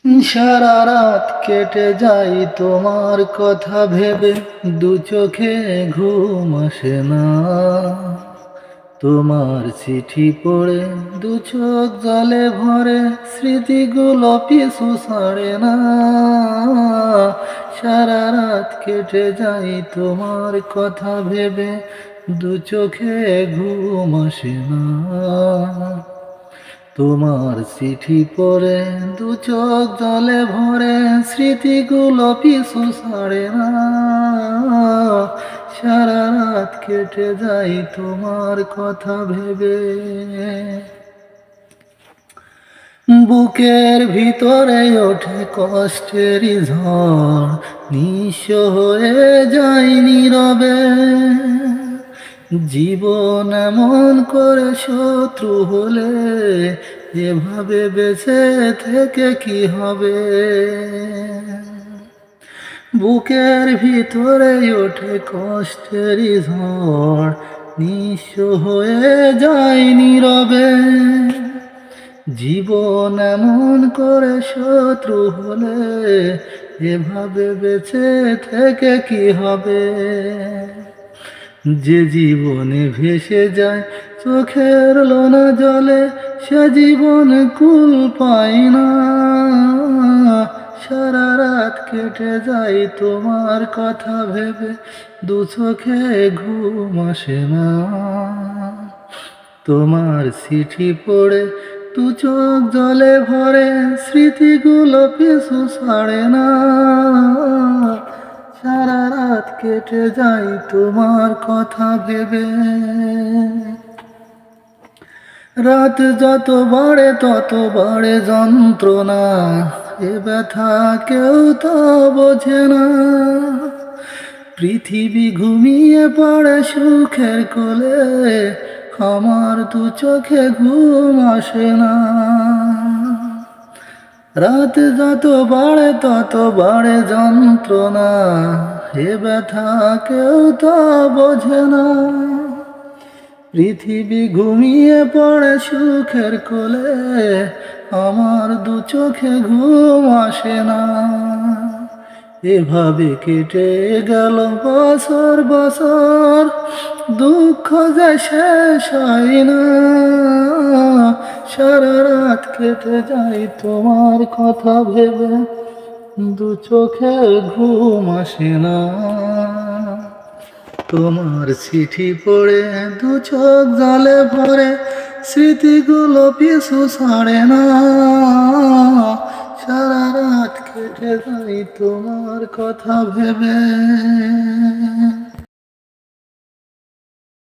সারা রাত কেটে যাই তোমার কথা ভেবে, দু চোখে ঘুম আসে না। তোমার চিঠি পড়ে দু চোখ জলে ভরে, স্মৃতিগুলো পিছু ছাড়ে না। সারা রাত কেটে যাই তোমার কথা ভেবে, দু চোখে ঘুম আসে না। তোমার চিঠি পড়ে দু চোখ জলে ভরে, স্মৃতিগুলো পিছু ছাড়ে না। সারা রাত কেটে যাই তোমার কথা ভেবে। বুকের ভিতরে ওঠে কষ্টের ঝড়, নিঃস্ব হয়ে যায় নীরবে। জীবন এমন করে শত্রু হলে, এভাবে বেঁচে থেকে কি হবে। বুকের ভিতরে ওঠে কষ্টের ঝড়, নিঃস্ব হয়ে যায় নীরবে। জীবন এমন করে শত্রু হলে, এভাবে বেঁচে থেকে কি হবে। যে জীবনে ভেসে যায় চোখের লোনা জলে, সে জীবন কুল পায় না। সারা রাত কেটে যায় তোমার কথা ভেবে, দু চোখে ঘুম আসে না। তোমার চিঠি পড়ে দু চোখ জলে ভরে, স্মৃতিগুলো পিছু ছাড়ে না। সারা রাত কেটে যায় তোমার কথা ভেবে। রাত যত বাড়ে তত বাড়ে যন্ত্রণা, এ ব্যথা কেউ তো বোঝে না। পৃথিবী ঘুমিয়ে পড়ে সুখের কোলে, আমার দু চোখে ঘুম আসে না। রাত যত বাড়ে তত বাড়ে যন্ত্রণা, এ ব্যথা কেউ তো বোঝে না। পৃথিবী ঘুমিয়ে পড়ে সুখের কোলে, আমার দু চোখে ঘুম আসে না। এভাবে কেটে গেল বছর বছর, দুঃখ যে শেষ হয় না। সারা রাত কেটে যায় তোমার কথা ভেবে, দু চোখে ঘুম আসে না। তোমার চিঠি পড়ে দু চোখ জলে ভরে, স্মৃতিগুলো পিছু ছাড়ে না। সারা রাত কেটে যায় তোমার কথা ভেবে।